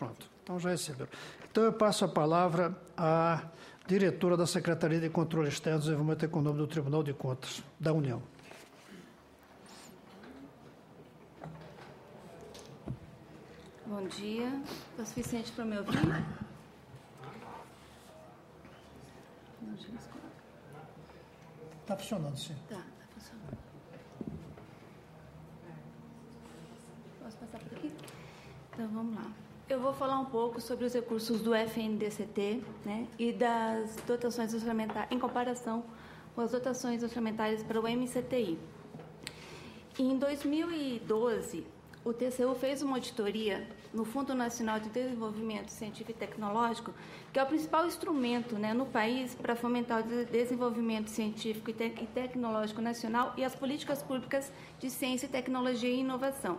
Pronto, então já receberam. Então eu passo a palavra à diretora da Secretaria de Controle Externo e Desenvolvimento Econômico do Tribunal de Contas da União. Bom dia. Está suficiente para me ouvir? Está funcionando, sim. Está funcionando. Posso passar por aqui? Então, vamos lá. Eu vou falar um pouco sobre os recursos do FNDCT, né, e das dotações orçamentárias, em comparação com as dotações orçamentárias para o MCTI. Em 2012, o TCU fez uma auditoria no Fundo Nacional de Desenvolvimento Científico e Tecnológico, que é o principal instrumento, né, no país para fomentar o desenvolvimento científico e tecnológico nacional e as políticas públicas de ciência, tecnologia e inovação.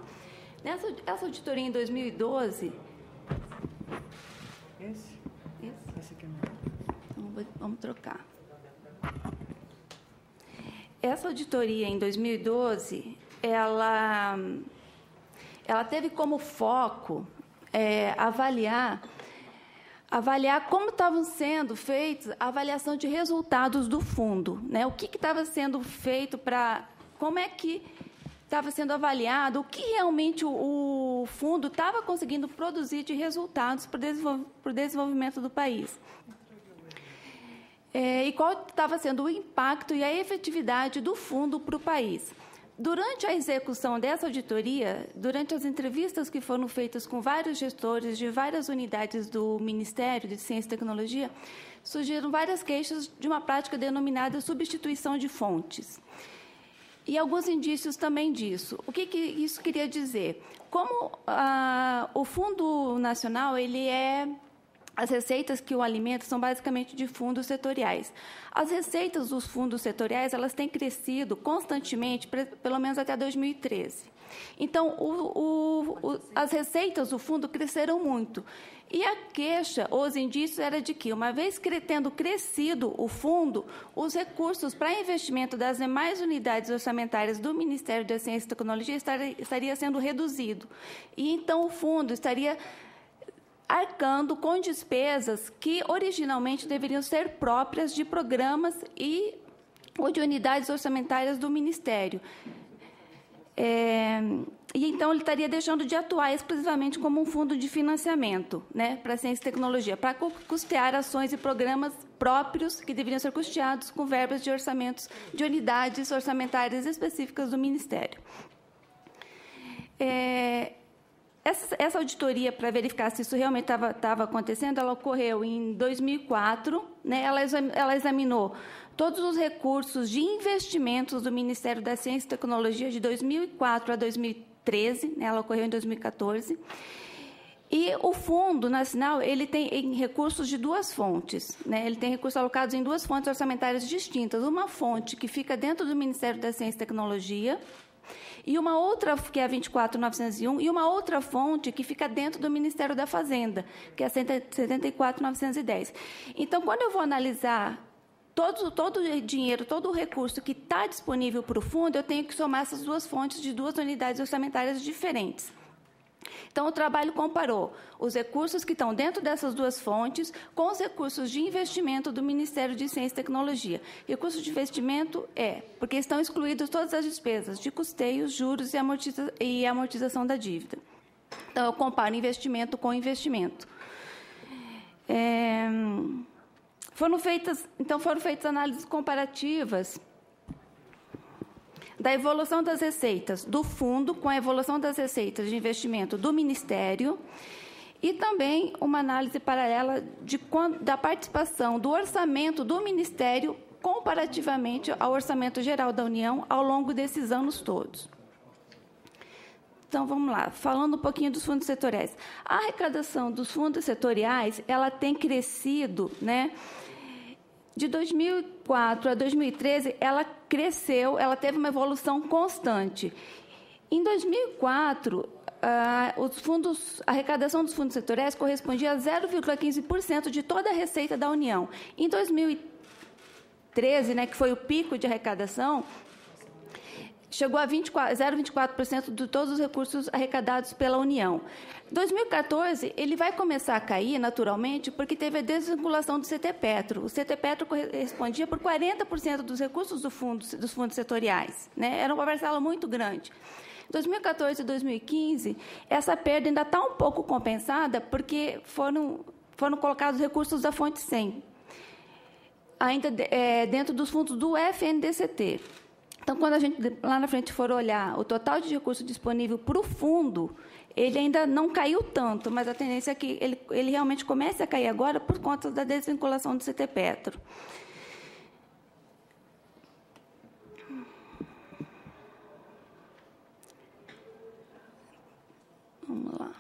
Essa auditoria em 2012... Esse aqui é meu. Vamos trocar. Essa auditoria em 2012, ela teve como foco avaliar como estavam sendo feitos a avaliação de resultados do fundo, né? O que estava sendo feito para... Como é que estava sendo avaliado, o que realmente o fundo estava conseguindo produzir de resultados para o desenvolvimento do país. E qual estava sendo o impacto e a efetividade do fundo para o país. Durante a execução dessa auditoria, durante as entrevistas que foram feitas com vários gestores de várias unidades do Ministério de Ciência e Tecnologia, surgiram várias queixas de uma prática denominada substituição de fontes. E alguns indícios também disso. O que isso queria dizer? Como o Fundo Nacional, as receitas que o alimentam são basicamente de fundos setoriais. As receitas dos fundos setoriais, elas têm crescido constantemente, pelo menos até 2013. Então, as receitas do fundo cresceram muito. E a queixa, os indícios, era de que, uma vez tendo crescido o fundo, os recursos para investimento das demais unidades orçamentárias do Ministério da Ciência e Tecnologia estaria sendo reduzido. E, então, o fundo estaria arcando com despesas que originalmente deveriam ser próprias de programas ou de unidades orçamentárias do Ministério. E então ele estaria deixando de atuar exclusivamente como um fundo de financiamento, né, para ciência e tecnologia, para custear ações e programas próprios que deveriam ser custeados com verbas de orçamentos de unidades orçamentárias específicas do Ministério. Essa auditoria, para verificar se isso realmente estava acontecendo, ela ocorreu em 2004. Né, ela examinou todos os recursos de investimentos do Ministério da Ciência e Tecnologia de 2004 a 2013. Né, ela ocorreu em 2014. E o Fundo Nacional ele tem recursos de duas fontes. Né, ele tem recursos alocados em duas fontes orçamentárias distintas. Uma fonte que fica dentro do Ministério da Ciência e Tecnologia, e uma outra, que é a 24.901, e uma outra fonte que fica dentro do Ministério da Fazenda, que é a 74.910. Então, quando eu vou analisar todo o dinheiro, todo o recurso que está disponível para o fundo, eu tenho que somar essas duas fontes de duas unidades orçamentárias diferentes. Então, o trabalho comparou os recursos que estão dentro dessas duas fontes com os recursos de investimento do Ministério de Ciência e Tecnologia. Recursos de investimento porque estão excluídas todas as despesas de custeios, juros e amortização da dívida. Então, eu comparo investimento com investimento. Foram feitas análises comparativas da evolução das receitas do fundo com a evolução das receitas de investimento do Ministério e também uma análise paralela da participação do orçamento do Ministério comparativamente ao orçamento geral da União ao longo desses anos todos. Então, vamos lá, falando um pouquinho dos fundos setoriais. A arrecadação dos fundos setoriais, ela tem crescido, né? De 2004 a 2013, ela cresceu, ela teve uma evolução constante. Em 2004, a arrecadação dos fundos setoriais correspondia a 0,15% de toda a receita da União. Em 2013, né, que foi o pico de arrecadação, chegou a 0,24% de todos os recursos arrecadados pela União. Em 2014, ele vai começar a cair, naturalmente, porque teve a desvinculação do CT-Petro. O CT-Petro correspondia por 40% dos recursos dos fundos setoriais, né? Era uma parcela muito grande. Em 2014 e 2015, essa perda ainda está um pouco compensada, porque foram colocados recursos da fonte 100, ainda dentro dos fundos do FNDCT. Então, quando a gente, lá na frente, for olhar o total de recurso disponível para o fundo, ele ainda não caiu tanto, mas a tendência é que ele realmente comece a cair agora por conta da desvinculação do CT-Petro. Vamos lá.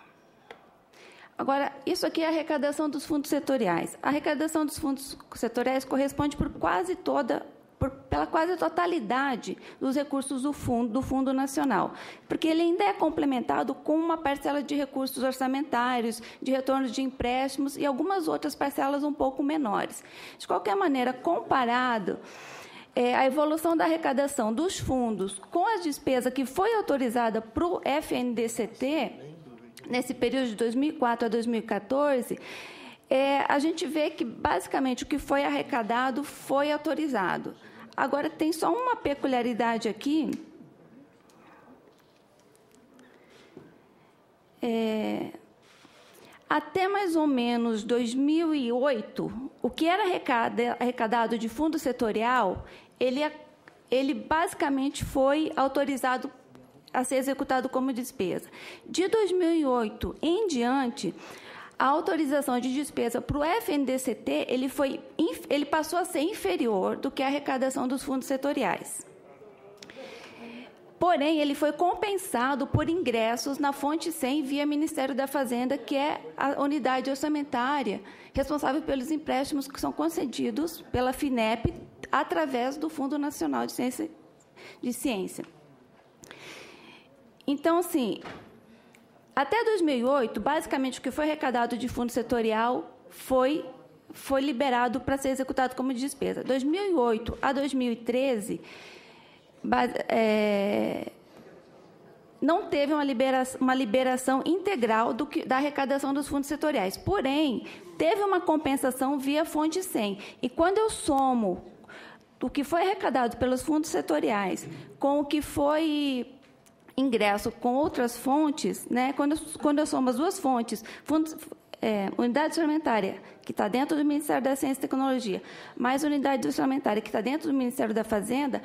Agora, isso aqui é a arrecadação dos fundos setoriais. A arrecadação dos fundos setoriais corresponde pela quase totalidade dos recursos do Fundo Nacional, porque ele ainda é complementado com uma parcela de recursos orçamentários, de retornos de empréstimos e algumas outras parcelas um pouco menores. De qualquer maneira, comparado a evolução da arrecadação dos fundos com a despesa que foi autorizada para o FNDCT, nesse período de 2004 a 2014, a gente vê que, basicamente, o que foi arrecadado foi autorizado. Agora, tem só uma peculiaridade aqui. Até mais ou menos 2008, o que era arrecadado de fundo setorial, ele basicamente foi autorizado a ser executado como despesa. De 2008 em diante, a autorização de despesa para o FNDCT ele passou a ser inferior do que a arrecadação dos fundos setoriais. Porém, ele foi compensado por ingressos na fonte 100 via Ministério da Fazenda, que é a unidade orçamentária responsável pelos empréstimos que são concedidos pela FINEP através do Fundo Nacional de Ciência. Então, assim, até 2008, basicamente, o que foi arrecadado de fundo setorial foi liberado para ser executado como despesa. 2008 a 2013, não teve uma liberação integral da arrecadação dos fundos setoriais. Porém, teve uma compensação via fonte 100. E quando eu somo o que foi arrecadado pelos fundos setoriais com o que foi ingresso com outras fontes, né? Quando eu somo as duas fontes, unidade orçamentária, que está dentro do Ministério da Ciência e Tecnologia, mais unidade orçamentária, que está dentro do Ministério da Fazenda,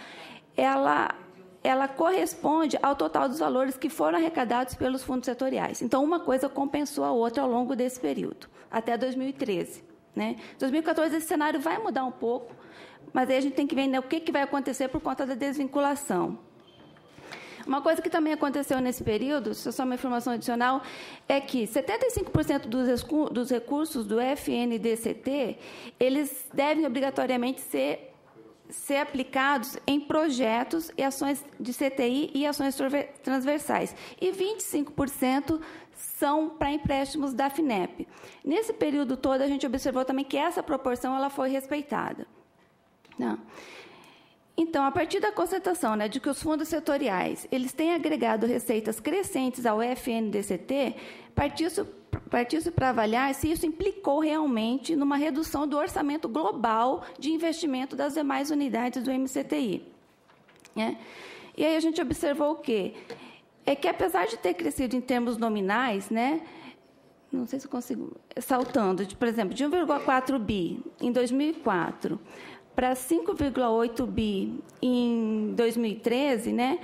ela corresponde ao total dos valores que foram arrecadados pelos fundos setoriais. Então, uma coisa compensou a outra ao longo desse período, até 2013. Né? Em 2014, esse cenário vai mudar um pouco, mas aí a gente tem que ver, né, o que vai acontecer por conta da desvinculação. Uma coisa que também aconteceu nesse período, só uma informação adicional, é que 75% dos recursos do FNDCT, eles devem obrigatoriamente ser aplicados em projetos e ações de CTI e ações transversais. E 25% são para empréstimos da FINEP. Nesse período todo, a gente observou também que essa proporção ela foi respeitada. Não. Então, a partir da constatação, né, de que os fundos setoriais eles têm agregado receitas crescentes ao FNDCT, partiu-se para avaliar se isso implicou realmente numa redução do orçamento global de investimento das demais unidades do MCTI. Né? E aí a gente observou o quê? É que, apesar de ter crescido em termos nominais, né, não sei se eu consigo, saltando, por exemplo, de 1,4 bi em 2004 para 5,8 bi em 2013, né,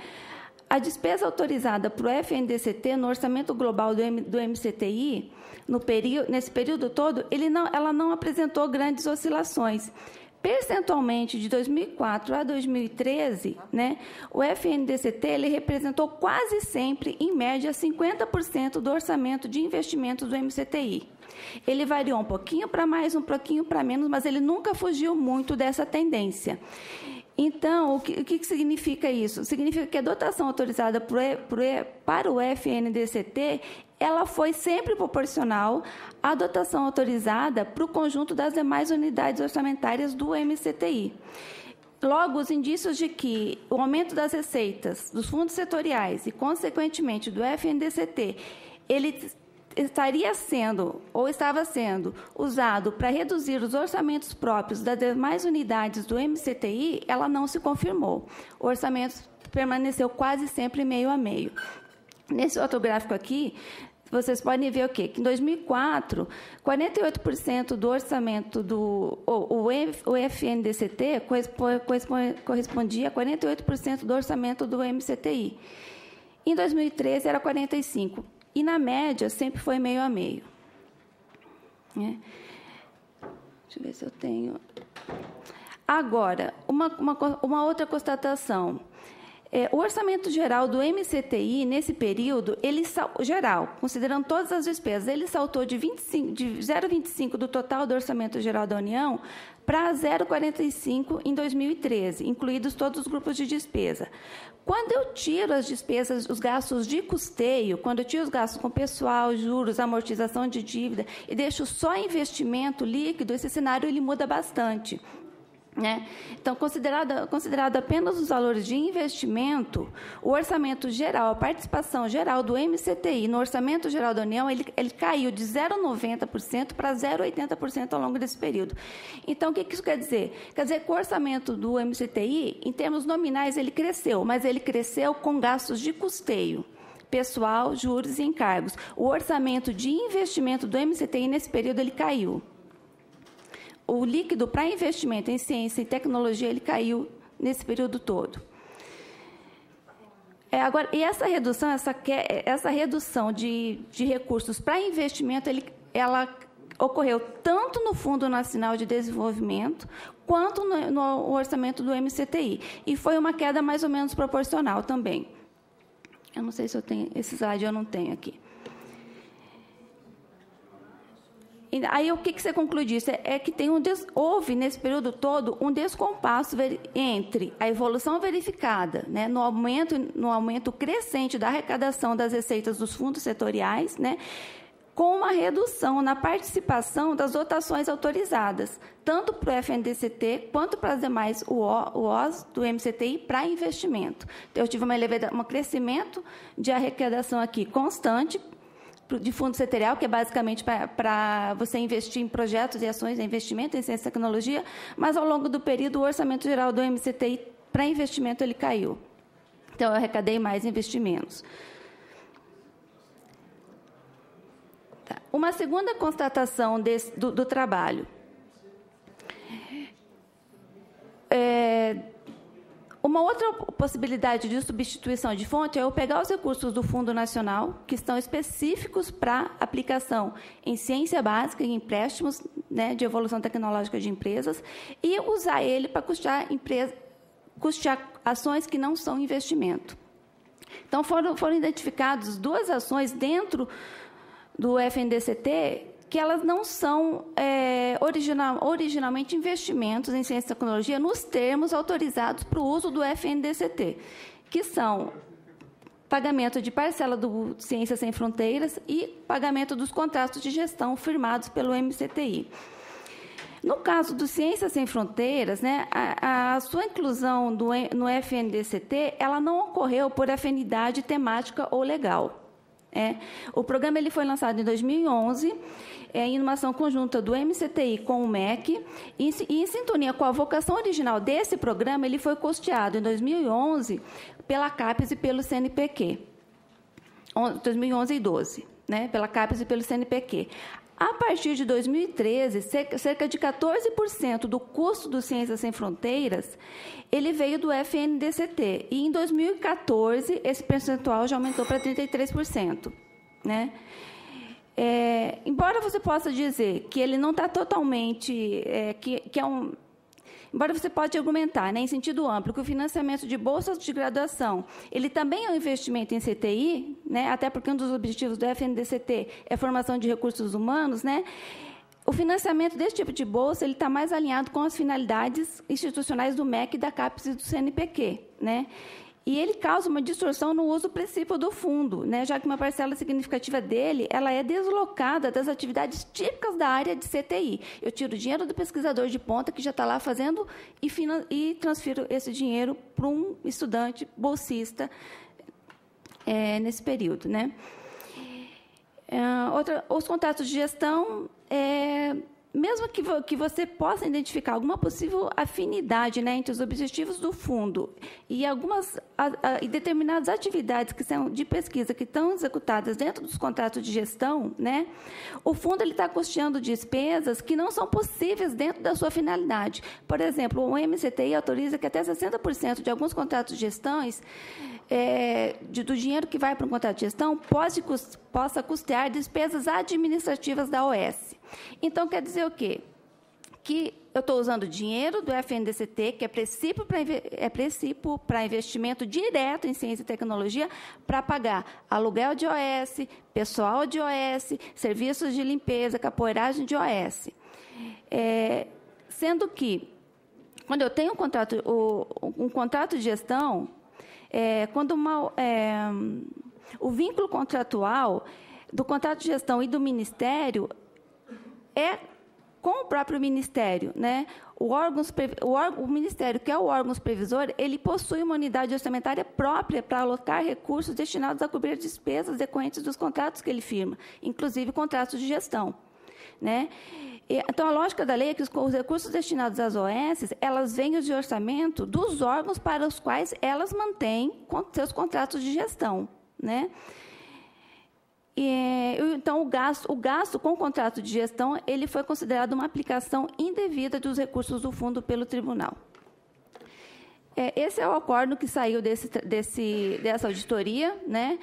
a despesa autorizada para o FNDCT no orçamento global do MCTI, nesse período todo, ela não apresentou grandes oscilações. Percentualmente, de 2004 a 2013, né, o FNDCT ele representou quase sempre, em média, 50% do orçamento de investimentos do MCTI. Ele variou um pouquinho para mais, um pouquinho para menos, mas ele nunca fugiu muito dessa tendência. Então, o que significa isso? Significa que a dotação autorizada para o FNDCT ela foi sempre proporcional à dotação autorizada para o conjunto das demais unidades orçamentárias do MCTI. Logo, os indícios de que o aumento das receitas dos fundos setoriais e, consequentemente, do FNDCT, ele estaria sendo, ou estava sendo, usado para reduzir os orçamentos próprios das demais unidades do MCTI, ela não se confirmou. O orçamento permaneceu quase sempre meio a meio. Nesse outro gráfico aqui, vocês podem ver o quê? Que em 2004, 48% do orçamento do o FNDCT correspondia a 48% do orçamento do MCTI. Em 2013, era 45%. E, na média, sempre foi meio a meio. Deixa eu ver se eu tenho... Agora, uma outra constatação. O orçamento geral do MCTI, nesse período, geral, considerando todas as despesas, ele saltou de 0,25% do total do orçamento geral da União para 0,45% em 2013, incluídos todos os grupos de despesa. Quando eu tiro as despesas, os gastos de custeio, quando eu tiro os gastos com pessoal, juros, amortização de dívida, e deixo só investimento líquido, esse cenário ele muda bastante. Então, considerado apenas os valores de investimento, o orçamento geral, a participação geral do MCTI no orçamento geral da União, ele caiu de 0,90% para 0,80% ao longo desse período. Então, o que isso quer dizer? Quer dizer que o orçamento do MCTI, em termos nominais, ele cresceu, mas ele cresceu com gastos de custeio, pessoal, juros e encargos. O orçamento de investimento do MCTI, nesse período, ele caiu. O líquido para investimento em ciência e tecnologia ele caiu nesse período todo. Agora, e essa redução de recursos para investimento, ela ocorreu tanto no Fundo Nacional de Desenvolvimento quanto no orçamento do MCTI. E foi uma queda mais ou menos proporcional também. Eu não sei se eu tenho esse slide, eu não tenho aqui. Aí, o que você conclui disso? É que houve, nesse período todo, um descompasso entre a evolução verificada, no aumento crescente da arrecadação das receitas dos fundos setoriais, com uma redução na participação das dotações autorizadas, tanto para o FNDCT quanto para as demais UOs do MCTI para investimento. Então, eu tive um crescimento de arrecadação aqui constante, de fundo setorial, que é basicamente para você investir em projetos e ações de investimento em ciência e tecnologia, mas, ao longo do período, o orçamento geral do MCTI para investimento ele caiu. Então, eu arrecadei mais, investi menos. Tá. Uma segunda constatação do trabalho. Uma outra possibilidade de substituição de fonte é eu pegar os recursos do Fundo Nacional, que estão específicos para aplicação em ciência básica e empréstimos de evolução tecnológica de empresas, e usar ele para custear ações que não são investimento. Então, foram identificadas duas ações dentro do FNDCT que elas não são originalmente investimentos em ciência e tecnologia nos termos autorizados para o uso do FNDCT, que são pagamento de parcela do Ciências Sem Fronteiras e pagamento dos contratos de gestão firmados pelo MCTI. No caso do Ciências Sem Fronteiras, a sua inclusão no FNDCT ela não ocorreu por afinidade temática ou legal. O programa ele foi lançado em 2011, em uma ação conjunta do MCTI com o MEC, e em sintonia com a vocação original desse programa, ele foi custeado em 2011 pela CAPES e pelo CNPq. 2011 e 2012, pela CAPES e pelo CNPq. A partir de 2013, cerca de 14% do custo do Ciências Sem Fronteiras ele veio do FNDCT. E, em 2014, esse percentual já aumentou para 33%. Embora você possa dizer que ele não está totalmente... Embora você pode argumentar, em sentido amplo, que o financiamento de bolsas de graduação ele também é um investimento em CTI, até porque um dos objetivos do FNDCT é a formação de recursos humanos, o financiamento desse tipo de bolsa ele está mais alinhado com as finalidades institucionais do MEC, da CAPES e do CNPq. E ele causa uma distorção no uso principal do fundo, né, já que uma parcela significativa dele ela é deslocada das atividades típicas da área de CTI. Eu tiro o dinheiro do pesquisador de ponta, que já está lá fazendo, e transfiro esse dinheiro para um estudante bolsista nesse período. Né? Os contratos de gestão... mesmo que você possa identificar alguma possível afinidade, né, entre os objetivos do fundo e e determinadas atividades que são de pesquisa que estão executadas dentro dos contratos de gestão, né, o fundo está custeando despesas que não são possíveis dentro da sua finalidade. Por exemplo, o MCTI autoriza que até 60% de alguns contratos de gestões do dinheiro que vai para um contrato de gestão possa custear despesas administrativas da OS. Então, quer dizer o quê? Que eu estou usando dinheiro do FNDCT, que é princípio para investimento direto em ciência e tecnologia, para pagar aluguel de OS, pessoal de OS, serviços de limpeza, capoeiragem de OS. Sendo que, quando eu tenho um contrato de gestão, quando o vínculo contratual do contrato de gestão e do Ministério é com o próprio Ministério, né? O Ministério, que é o órgão previsor, ele possui uma unidade orçamentária própria para alocar recursos destinados a cobrir despesas decorrentes dos contratos que ele firma, inclusive contratos de gestão, né? Então, a lógica da lei é que os recursos destinados às OS, elas vêm de orçamento dos órgãos para os quais elas mantêm seus contratos de gestão, né? Então, o gasto com o contrato de gestão ele foi considerado uma aplicação indevida dos recursos do fundo pelo tribunal. Esse é o acordo que saiu dessa auditoria, né?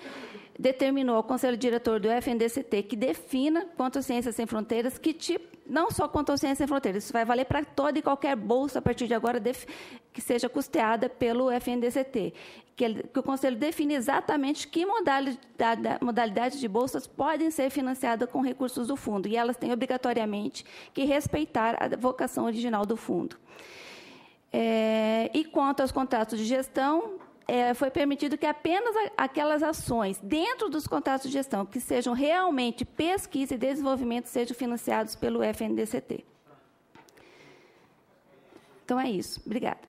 Determinou ao Conselho Diretor do FNDCT que defina quanto à Ciências Sem Fronteiras, não só quanto à Ciências Sem Fronteiras, isso vai valer para toda e qualquer bolsa, a partir de agora, que seja custeada pelo FNDCT, que o Conselho define exatamente que modalidades de bolsas podem ser financiadas com recursos do fundo, e elas têm obrigatoriamente que respeitar a vocação original do fundo. E quanto aos contratos de gestão, foi permitido que apenas aquelas ações dentro dos contratos de gestão que sejam realmente pesquisa e desenvolvimento sejam financiados pelo FNDCT. Então, é isso. Obrigada.